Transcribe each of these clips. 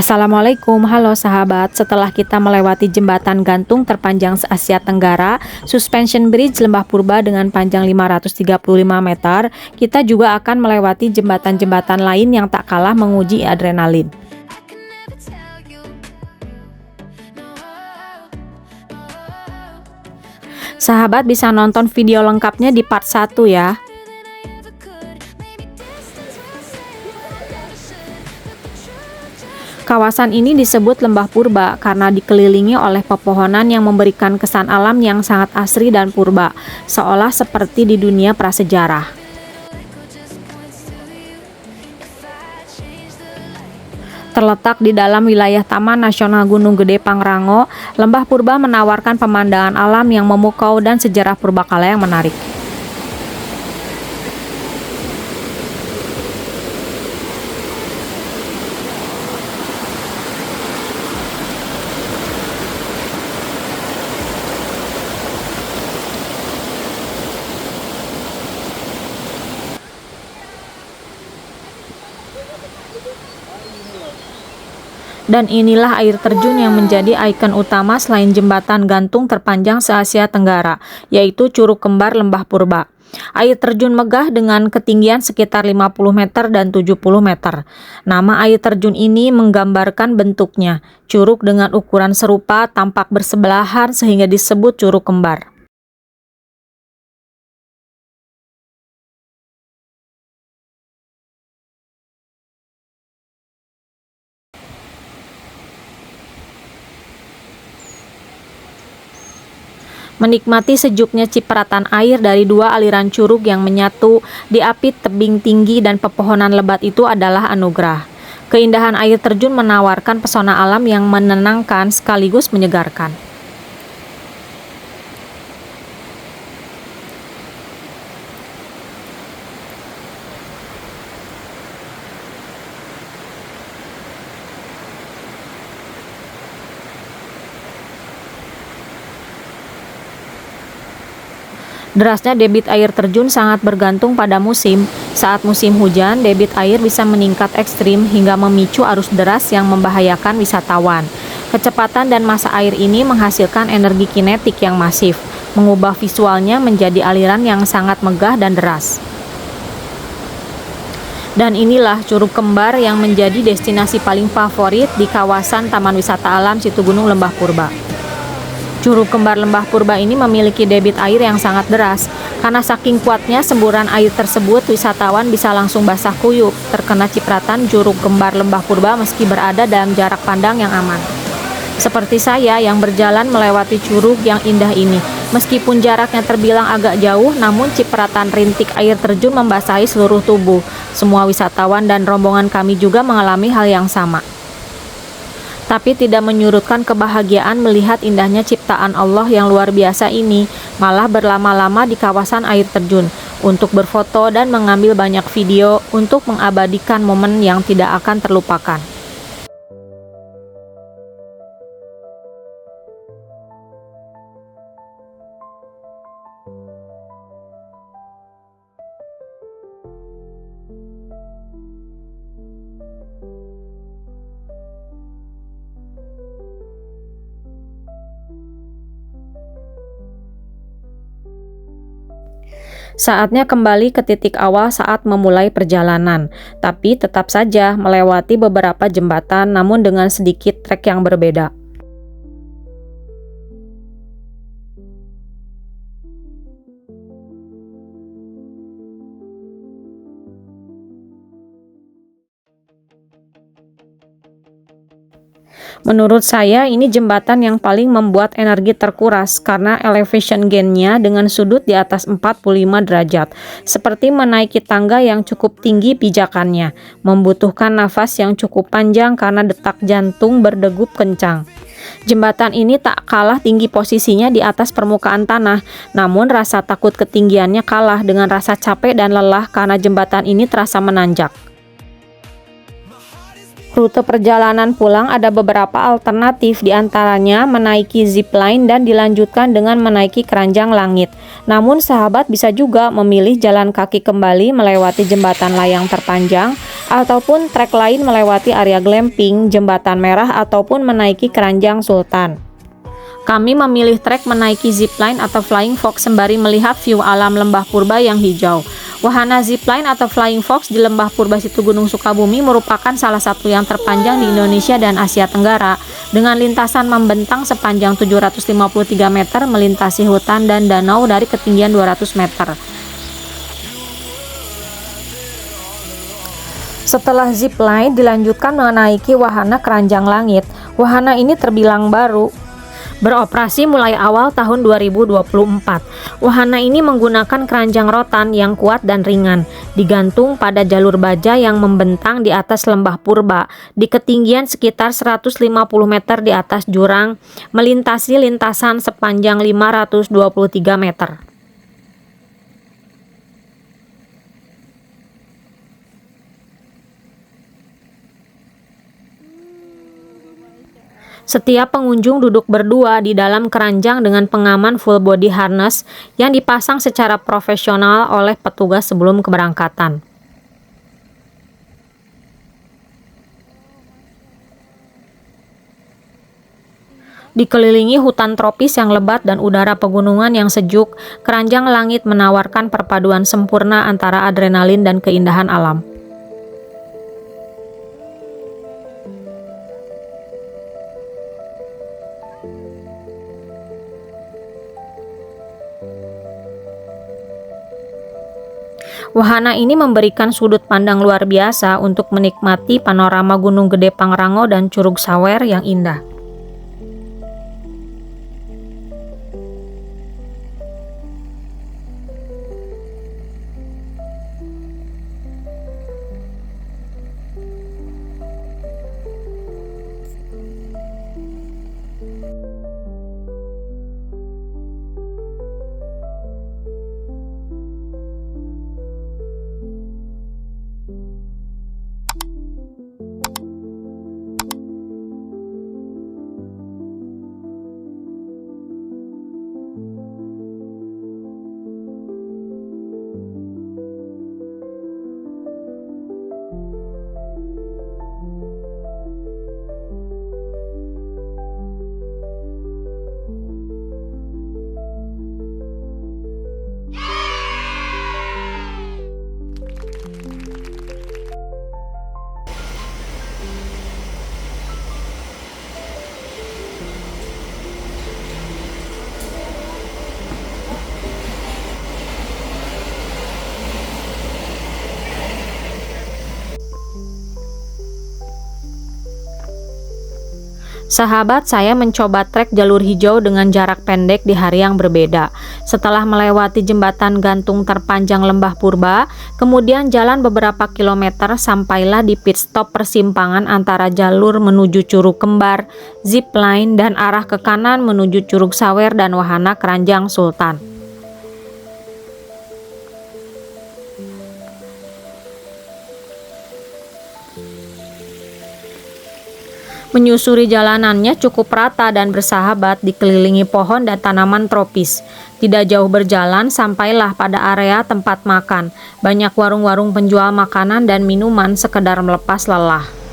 Assalamualaikum, halo sahabat. Setelah kita melewati jembatan gantung terpanjang se-Asia Tenggara, Suspension Bridge Lembah Purba dengan panjang 535 meter, kita juga akan melewati jembatan-jembatan lain yang tak kalah menguji adrenalin. Sahabat bisa nonton video lengkapnya di part 1 ya. Kawasan ini disebut Lembah Purba karena dikelilingi oleh pepohonan yang memberikan kesan alam yang sangat asri dan purba, seolah seperti di dunia prasejarah. Terletak di dalam wilayah Taman Nasional Gunung Gede Pangrango, Lembah Purba menawarkan pemandangan alam yang memukau dan sejarah purbakala yang menarik. Dan inilah air terjun yang menjadi ikon utama selain jembatan gantung terpanjang se-Asia Tenggara, yaitu Curug Kembar Lembah Purba. Air terjun megah dengan ketinggian sekitar 50 meter dan 70 meter. Nama air terjun ini menggambarkan bentuknya. Curug dengan ukuran serupa tampak bersebelahan sehingga disebut Curug Kembar. Menikmati sejuknya cipratan air dari dua aliran curug yang menyatu di apit tebing tinggi dan pepohonan lebat itu adalah anugerah. Keindahan air terjun menawarkan pesona alam yang menenangkan sekaligus menyegarkan. Derasnya debit air terjun sangat bergantung pada musim. Saat musim hujan, debit air bisa meningkat ekstrim hingga memicu arus deras yang membahayakan wisatawan. Kecepatan dan massa air ini menghasilkan energi kinetik yang masif, mengubah visualnya menjadi aliran yang sangat megah dan deras. Dan inilah Curug Kembar yang menjadi destinasi paling favorit di kawasan Taman Wisata Alam Situgunung Lembah Purba. Curug Kembar Lembah Purba ini memiliki debit air yang sangat deras. Karena saking kuatnya semburan air tersebut, wisatawan bisa langsung basah kuyup, terkena cipratan Curug Kembar Lembah Purba meski berada dalam jarak pandang yang aman. Seperti saya yang berjalan melewati curug yang indah ini. Meskipun jaraknya terbilang agak jauh, namun cipratan rintik air terjun membasahi seluruh tubuh. Semua wisatawan dan rombongan kami juga mengalami hal yang sama. Tapi tidak menyurutkan kebahagiaan melihat indahnya ciptaan Allah yang luar biasa ini, malah berlama-lama di kawasan air terjun untuk berfoto dan mengambil banyak video untuk mengabadikan momen yang tidak akan terlupakan. Saatnya kembali ke titik awal saat memulai perjalanan, tapi tetap saja melewati beberapa jembatan namun dengan sedikit trek yang berbeda. Menurut saya ini jembatan yang paling membuat energi terkuras karena elevation gain-nya dengan sudut di atas 45 derajat. Seperti menaiki tangga yang cukup tinggi pijakannya, membutuhkan nafas yang cukup panjang karena detak jantung berdegup kencang. Jembatan ini tak kalah tinggi posisinya di atas permukaan tanah, namun rasa takut ketinggiannya kalah dengan rasa capek dan lelah karena jembatan ini terasa menanjak. Rute perjalanan pulang ada beberapa alternatif, diantaranya menaiki zipline dan dilanjutkan dengan menaiki keranjang langit. Namun sahabat bisa juga memilih jalan kaki kembali melewati jembatan layang terpanjang Ataupun trek lain melewati area glamping, jembatan merah, ataupun menaiki keranjang Sultan. Kami memilih trek menaiki zipline atau flying fox sembari melihat view alam lembah purba yang hijau. Wahana zipline atau flying fox di lembah purba Situgunung Sukabumi merupakan salah satu yang terpanjang di Indonesia dan Asia Tenggara, dengan lintasan membentang sepanjang 753 meter melintasi hutan dan danau dari ketinggian 200 meter. Setelah zipline dilanjutkan menaiki wahana keranjang langit. Wahana ini terbilang baru, beroperasi mulai awal tahun 2024. Wahana ini menggunakan keranjang rotan yang kuat dan ringan, digantung pada jalur baja yang membentang di atas lembah purba, di ketinggian sekitar 150 meter di atas jurang, melintasi lintasan sepanjang 523 meter. Setiap pengunjung duduk berdua di dalam keranjang dengan pengaman full body harness yang dipasang secara profesional oleh petugas sebelum keberangkatan. Dikelilingi hutan tropis yang lebat dan udara pegunungan yang sejuk, keranjang langit menawarkan perpaduan sempurna antara adrenalin dan keindahan alam. Wahana ini memberikan sudut pandang luar biasa untuk menikmati panorama Gunung Gede Pangrango dan Curug Sawer yang indah. Sahabat, saya mencoba trek jalur hijau dengan jarak pendek di hari yang berbeda. Setelah melewati jembatan gantung terpanjang lembah purba, kemudian jalan beberapa kilometer sampailah di pit stop persimpangan antara jalur menuju Curug Kembar, zipline, dan arah ke kanan menuju Curug Sawer dan wahana keranjang Sultan. Menyusuri jalanannya cukup rata dan bersahabat, dikelilingi pohon dan tanaman tropis. Tidak jauh berjalan sampailah pada area tempat makan. Banyak warung-warung penjual makanan dan minuman sekedar melepas lelah.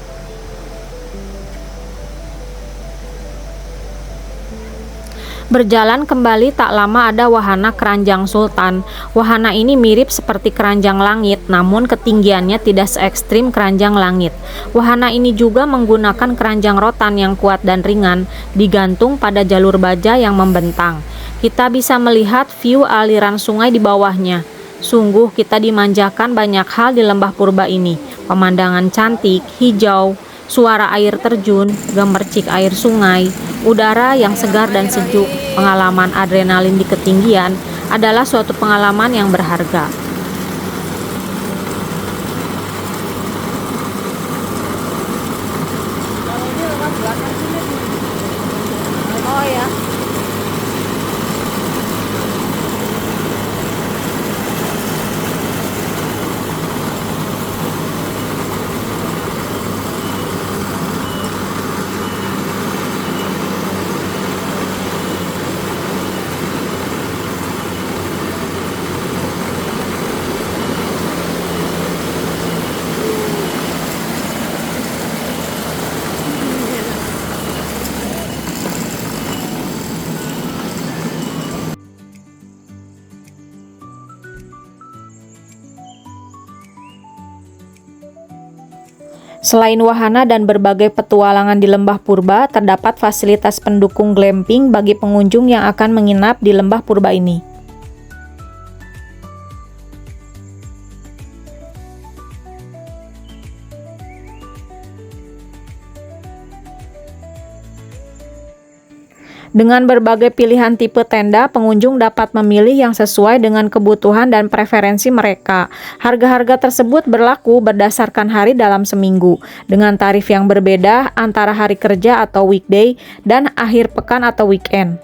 Berjalan kembali tak lama ada wahana keranjang Sultan. Wahana ini mirip seperti keranjang langit, namun ketinggiannya tidak se ekstrim keranjang langit. Wahana ini juga menggunakan keranjang rotan yang kuat dan ringan, digantung pada jalur baja yang membentang. Kita bisa melihat view aliran sungai di bawahnya. Sungguh kita dimanjakan banyak hal di lembah purba ini. Pemandangan cantik, hijau, suara air terjun, gemercik air sungai, udara yang segar dan sejuk, pengalaman adrenalin di ketinggian adalah suatu pengalaman yang berharga. Oh ya. Selain wahana dan berbagai petualangan di Lembah Purba, terdapat fasilitas pendukung glamping bagi pengunjung yang akan menginap di Lembah Purba ini. Dengan berbagai pilihan tipe tenda, pengunjung dapat memilih yang sesuai dengan kebutuhan dan preferensi mereka. Harga-harga tersebut berlaku berdasarkan hari dalam seminggu, dengan tarif yang berbeda antara hari kerja atau weekday dan akhir pekan atau weekend.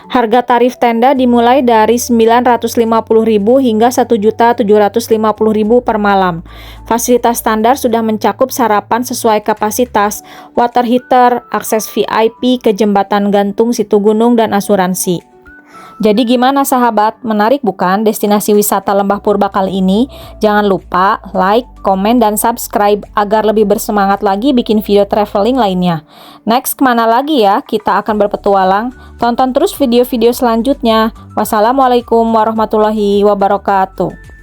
Harga tarif tenda dimulai dari Rp950.000 hingga Rp1.750.000 per malam. Fasilitas standar sudah mencakup sarapan sesuai kapasitas, water heater, akses VIP ke jembatan gantung Situgunung, dan asuransi. Jadi gimana sahabat? Menarik bukan destinasi wisata Lembah Purba kali ini? Jangan lupa like, komen, dan subscribe agar lebih bersemangat lagi bikin video traveling lainnya. Next kemana lagi ya kita akan berpetualang? Tonton terus video-video selanjutnya. Wassalamualaikum warahmatullahi wabarakatuh.